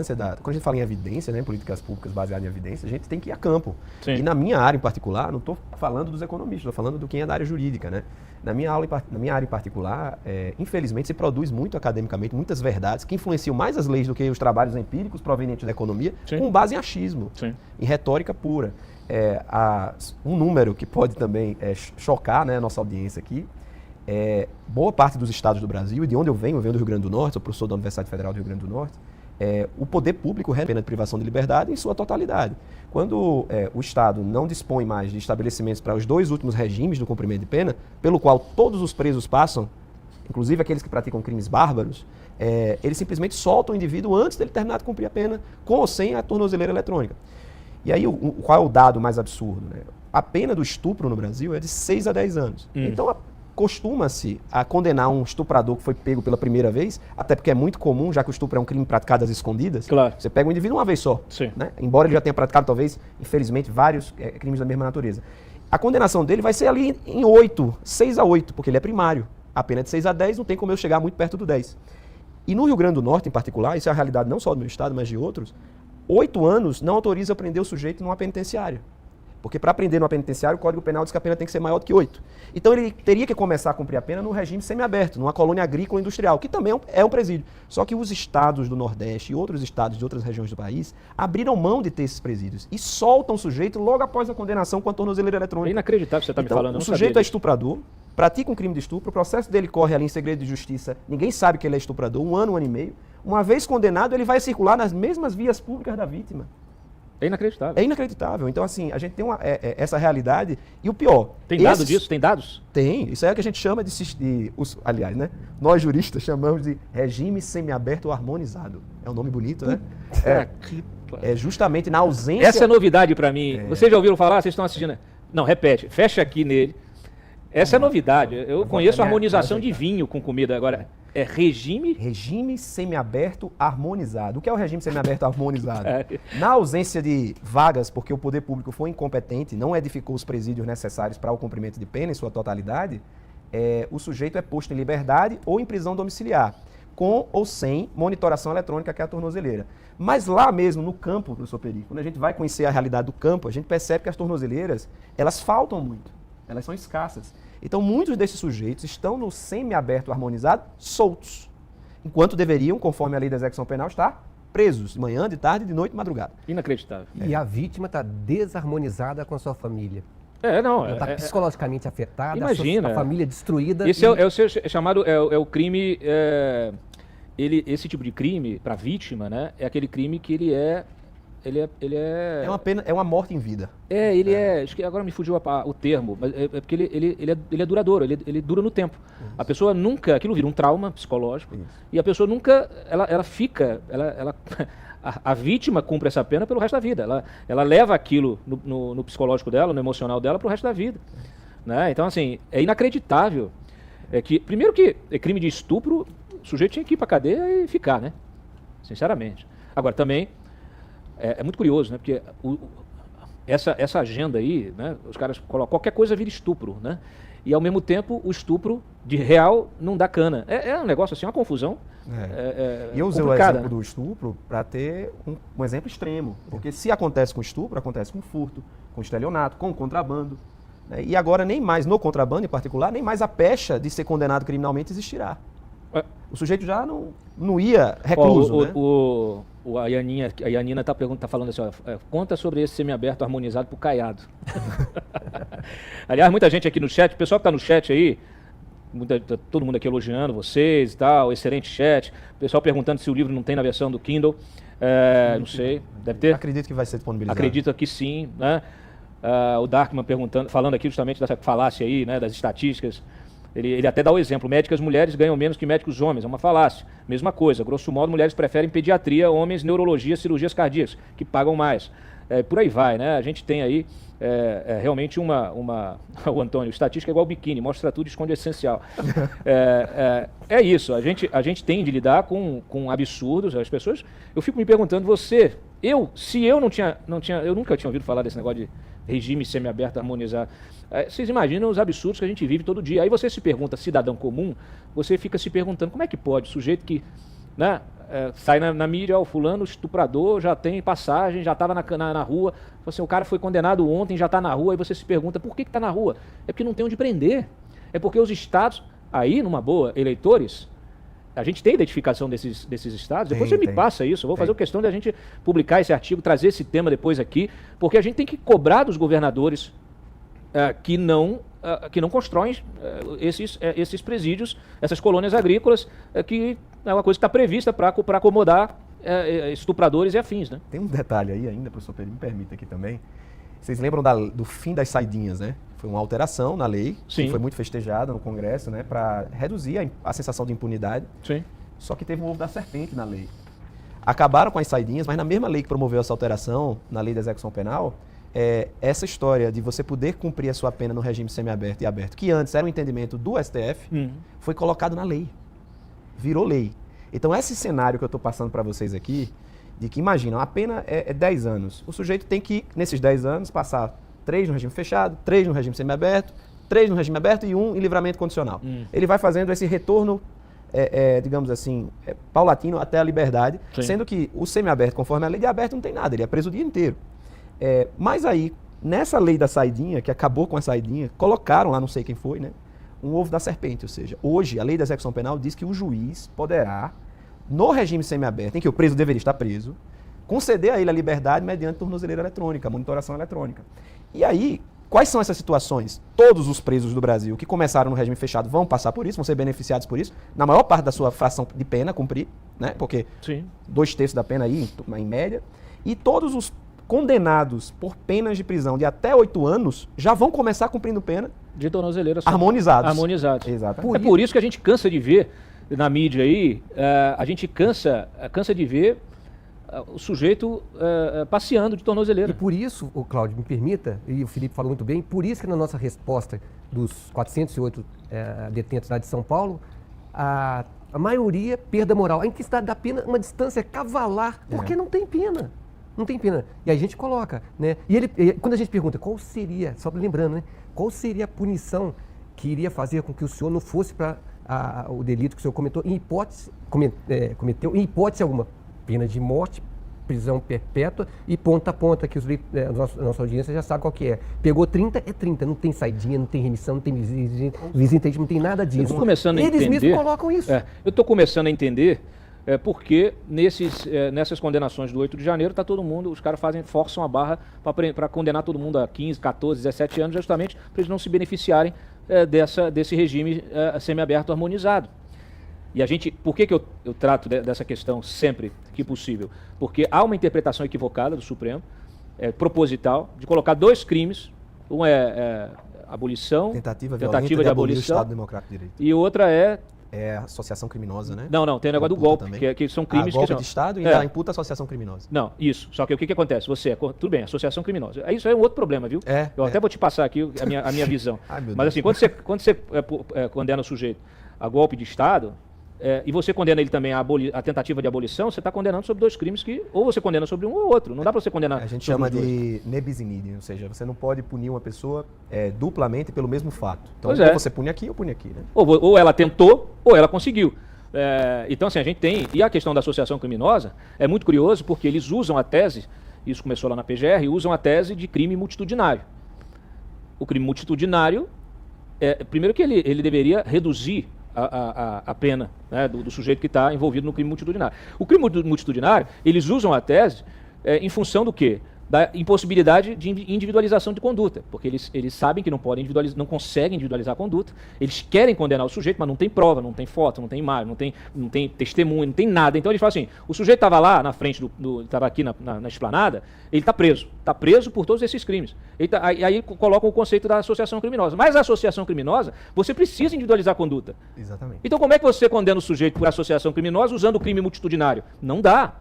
Quando a gente fala em evidência, né, políticas públicas baseadas em evidência, a gente tem que ir a campo. Sim. E na minha área em particular, não estou falando dos economistas, estou falando do quem é da área jurídica, né? Na minha área em particular, infelizmente, se produz muito academicamente, muitas verdades que influenciam mais as leis do que os trabalhos empíricos provenientes da economia, Sim. com base em achismo, Sim. em retórica pura. Um número que pode também chocar, né, a nossa audiência aqui, boa parte dos estados do Brasil, e de onde eu venho do Rio Grande do Norte, sou professor da Universidade Federal do Rio Grande do Norte, o poder público recebe pena de privação de liberdade em sua totalidade. Quando o Estado não dispõe mais de estabelecimentos para os 2 últimos regimes do cumprimento de pena, pelo qual todos os presos passam, inclusive aqueles que praticam crimes bárbaros, eles simplesmente soltam o indivíduo antes dele terminar de cumprir a pena, com ou sem a tornozeleira eletrônica. E aí, qual é o dado mais absurdo, né? A pena do estupro no Brasil é de 6 a 10 anos. Então, costuma-se a condenar um estuprador que foi pego pela primeira vez, até porque é muito comum, já que o estupro é um crime praticado às escondidas. Claro. Você pega um indivíduo uma vez só, né? Embora ele já tenha praticado, talvez, infelizmente, vários crimes da mesma natureza. A condenação dele vai ser ali em 6 a 8, porque ele é primário. A pena é de 6 a 10, não tem como eu chegar muito perto do 10. E no Rio Grande do Norte, em particular, isso é a realidade não só do meu estado, mas de outros, 8 anos não autoriza prender o sujeito numa penitenciária. Porque para prender numa penitenciária, o Código Penal diz que a pena tem que ser maior do que 8. Então ele teria que começar a cumprir a pena no regime semiaberto, numa colônia agrícola industrial, que também é um presídio. Só que os estados do Nordeste e outros estados de outras regiões do país abriram mão de ter esses presídios e soltam o sujeito logo após a condenação com a tornozeleira eletrônica. É inacreditável que você está me falando. O sujeito é estuprador, pratica um crime de estupro, o processo dele corre ali em segredo de justiça, ninguém sabe que ele é estuprador, 1 ano, 1 ano e meio. Uma vez condenado, ele vai circular nas mesmas vias públicas da vítima. É inacreditável. É inacreditável. Então, assim, a gente tem essa realidade. E o pior... Tem dado disso? Tem dados? Tem. Isso é o que a gente chama aliás, né? Nós juristas chamamos de regime semiaberto harmonizado. É um nome bonito, né? É justamente na ausência... Essa é novidade para mim. Vocês já ouviram falar? Vocês estão assistindo? Não, repete. Fecha aqui nele. Essa é novidade. Eu conheço a harmonização de vinho com comida. Agora, é regime... Regime semiaberto harmonizado. O que é o regime semiaberto harmonizado? Na ausência de vagas, porque o poder público foi incompetente, não edificou os presídios necessários para o cumprimento de pena em sua totalidade, o sujeito é posto em liberdade ou em prisão domiciliar, com ou sem monitoração eletrônica, que é a tornozeleira. Mas lá mesmo, no campo, professor Peri, quando a gente vai conhecer a realidade do campo, a gente percebe que as tornozeleiras, elas faltam muito, elas são escassas. Então, muitos desses sujeitos estão no semiaberto harmonizado soltos, enquanto deveriam, conforme a lei da execução penal, estar presos, de manhã, de tarde, de noite, de madrugada. Inacreditável. E a vítima está desarmonizada com a sua família. Ela está psicologicamente afetada, imagina, a família destruída. Esse é o chamado, é o crime, esse tipo de crime, para a vítima, né, é aquele crime que ele é... É uma pena, é uma morte em vida. Acho que agora me fugiu o termo, mas é porque ele é duradouro, ele dura no tempo. Isso. A pessoa nunca, aquilo vira um trauma psicológico, e a pessoa nunca, ela fica, a vítima cumpre essa pena pelo resto da vida, ela leva aquilo no psicológico dela, no emocional dela, pro resto da vida. Né? Então, assim, é inacreditável. Primeiro que é crime de estupro, o sujeito tinha que ir pra cadeia e ficar, né? Sinceramente. Agora, também... É muito curioso, né? Porque essa agenda aí, né? Os caras colocam qualquer coisa vira estupro, né? E ao mesmo tempo o estupro de real não dá cana. É um negócio assim, uma confusão. E eu usei o exemplo do estupro para ter um exemplo extremo. Porque se acontece com estupro, acontece com furto, com estelionato, com contrabando. Né? E agora nem mais no contrabando em particular, nem mais a pecha de ser condenado criminalmente existirá. O sujeito já não ia recluso, né? A Yanina tá falando assim, conta sobre esse semiaberto harmonizado pro Caiado. Aliás, muita gente aqui no chat, o pessoal que tá no chat aí, todo mundo aqui elogiando vocês e tal, excelente chat. O pessoal perguntando se o livro não tem na versão do Kindle. Não sei, deve ter. Acredito que vai ser disponibilizado. Acredito que sim, né? O Darkman falando aqui justamente dessa falácia aí, né, das estatísticas. Ele até dá o exemplo, médicas mulheres ganham menos que médicos homens, é uma falácia. Mesma coisa, grosso modo, mulheres preferem pediatria, homens neurologia, cirurgias cardíacas, que pagam mais. Por aí vai, né? A gente tem aí realmente o Antônio, estatística é igual biquíni, mostra tudo e esconde o essencial. É isso, a gente tem de lidar com absurdos, as pessoas... Eu fico me perguntando, eu nunca tinha ouvido falar desse negócio de regime semiaberto harmonizado. Vocês imaginam os absurdos que a gente vive todo dia. Aí você se pergunta, cidadão comum, você fica se perguntando como é que pode, sujeito que, né, sai na mídia, o fulano estuprador, já tem passagem, já estava na rua. Assim, o cara foi condenado ontem, já está na rua, e você se pergunta, por que está na rua? É porque não tem onde prender. É porque os estados, aí, numa boa, eleitores, a gente tem identificação desses estados, depois você me passa isso, eu vou fazer questão de a gente publicar esse artigo, trazer esse tema depois aqui, porque a gente tem que cobrar dos governadores que não constroem esses presídios, essas colônias agrícolas, que é uma coisa que está prevista para acomodar estupradores e afins, né? Tem um detalhe aí ainda, professor Pedro, me permita aqui também. Vocês lembram do fim das saidinhas, né? Foi uma alteração na lei, que foi muito festejada no Congresso, né? Para reduzir a sensação de impunidade. Sim. Só que teve um ovo da serpente na lei. Acabaram com as saidinhas, mas na mesma lei que promoveu essa alteração, na lei da execução penal, essa história de você poder cumprir a sua pena no regime semiaberto e aberto, que antes era um entendimento do STF, foi colocado na lei. Virou lei. Então, esse cenário que eu estou passando para vocês aqui, de que, imagina, a pena é 10 anos. O sujeito tem que, nesses 10 anos, passar 3 no regime fechado, 3 no regime semiaberto, 3 no regime aberto e 1 em livramento condicional. Ele vai fazendo esse retorno, digamos assim, paulatino até a liberdade, sendo que o semiaberto, conforme a lei de aberto, não tem nada, ele é preso o dia inteiro. Mas aí, nessa lei da saidinha, que acabou com a saidinha, colocaram lá, não sei quem foi, né, um ovo da serpente, ou seja, hoje a lei da execução penal diz que o juiz poderá, no regime semiaberto, em que o preso deveria estar preso, conceder a ele a liberdade mediante tornozeleira eletrônica, monitoração eletrônica. E aí, quais são essas situações? Todos os presos do Brasil que começaram no regime fechado vão passar por isso, vão ser beneficiados por isso, na maior parte da sua fração de pena cumprir, né? Porque 2/3 da pena aí, em média, e todos os condenados por penas de prisão de até 8 anos já vão começar cumprindo pena de tornozeleira harmonizados. Exatamente. Por isso que a gente cansa de ver na mídia aí, a gente cansa de ver o sujeito passeando de tornozeleira. E por isso, o Cláudio, me permita, e o Felipe falou muito bem, por isso que na nossa resposta dos 408 detentos lá de São Paulo, a maioria perda moral. A intensidade da pena, uma distância cavalar, porque não tem pena. Não tem pena. E aí a gente coloca, né? E quando a gente pergunta qual seria, só lembrando, né? Qual seria a punição que iria fazer com que o senhor não fosse para o delito que o senhor cometeu, cometeu em hipótese alguma, pena de morte, prisão perpétua e ponta a ponta, que a nossa audiência já sabe qual que é. Pegou 30, é 30, não tem saidinha, não tem remissão, não tem visitante, não tem nada disso. Eles mesmos colocam isso. Eu estou começando a entender porque nessas condenações do 8 de janeiro, tá todo mundo, os caras forçam a barra para condenar todo mundo a 15, 14, 17 anos, justamente para eles não se beneficiarem desse regime semiaberto harmonizado. E por que eu trato dessa questão sempre que possível? Porque há uma interpretação equivocada do Supremo, proposital, de colocar 2 crimes, um é abolição, tentativa de abolir o Estado Democrático de Direito. E outra é associação criminosa, né? Não, tem o negócio do golpe, que são crimes golpe que são... de Estado e ainda imputa associação criminosa. Não, isso. Só que o que acontece? Tudo bem, associação criminosa. Isso é um outro problema, viu? Eu até vou te passar aqui a minha visão. Mas assim, quando você condena o sujeito a golpe de Estado, e você condena ele também a tentativa de abolição, você está condenando sobre 2 crimes que ou você condena sobre um ou outro. Não dá para você condenar. A gente chama de ne bis in idem, ou seja, você não pode punir uma pessoa duplamente pelo mesmo fato. Então, ou você pune aqui ou pune aqui, né? Ou ela tentou ou ela conseguiu. Então, assim, a gente tem... E a questão da associação criminosa é muito curioso porque eles usam a tese, isso começou lá na PGR, usam a tese de crime multitudinário. O crime multitudinário, primeiro que ele deveria reduzir a pena, né, do sujeito que está envolvido no crime multitudinário. O crime multitudinário, eles usam a tese em função do quê? Da impossibilidade de individualização de conduta, porque eles sabem que não conseguem individualizar a conduta, eles querem condenar o sujeito, mas não tem prova, não tem foto, não tem imagem, não tem testemunho, não tem nada. Então eles falam assim, o sujeito estava lá na frente, estava aqui na esplanada, ele está preso por todos esses crimes. Aí colocam o conceito da associação criminosa. Mas a associação criminosa, você precisa individualizar a conduta. Exatamente. Então como é que você condena o sujeito por associação criminosa usando o crime multitudinário? Não dá.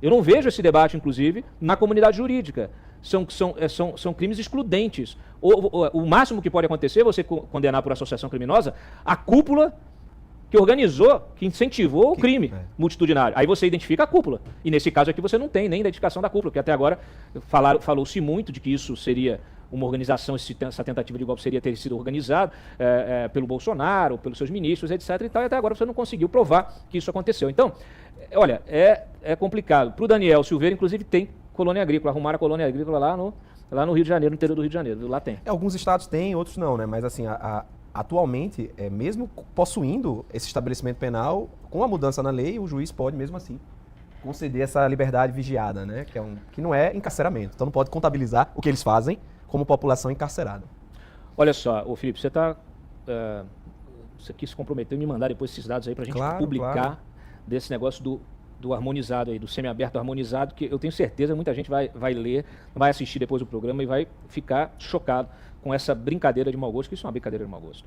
Eu não vejo esse debate, inclusive, na comunidade jurídica. São crimes excludentes. O máximo que pode acontecer é você condenar por associação criminosa a cúpula que organizou, que incentivou o crime multitudinário. Aí você identifica a cúpula. E nesse caso aqui você não tem nem identificação da cúpula, porque até agora falou-se muito de que isso seria uma organização, essa tentativa de golpe seria ter sido organizado pelo Bolsonaro, pelos seus ministros, etc. E tal, e até agora você não conseguiu provar que isso aconteceu. Então, olha, é complicado. Para o Daniel Silveira, inclusive, tem colônia agrícola, arrumaram a colônia agrícola lá no Rio de Janeiro, no interior do Rio de Janeiro, lá tem. Alguns estados têm, outros não, né? Mas assim, atualmente, mesmo possuindo esse estabelecimento penal, com a mudança na lei, o juiz pode mesmo assim conceder essa liberdade vigiada, né? Que não é encarceramento. Então não pode contabilizar o que eles fazem como população encarcerada. Olha só, Felipe, você quis se comprometer em me mandar depois esses dados aí para a gente publicar desse negócio do harmonizado aí, do semiaberto harmonizado, que eu tenho certeza muita gente vai ler, vai assistir depois o programa e vai ficar chocado com essa brincadeira de mau gosto, que isso é uma brincadeira de mau gosto.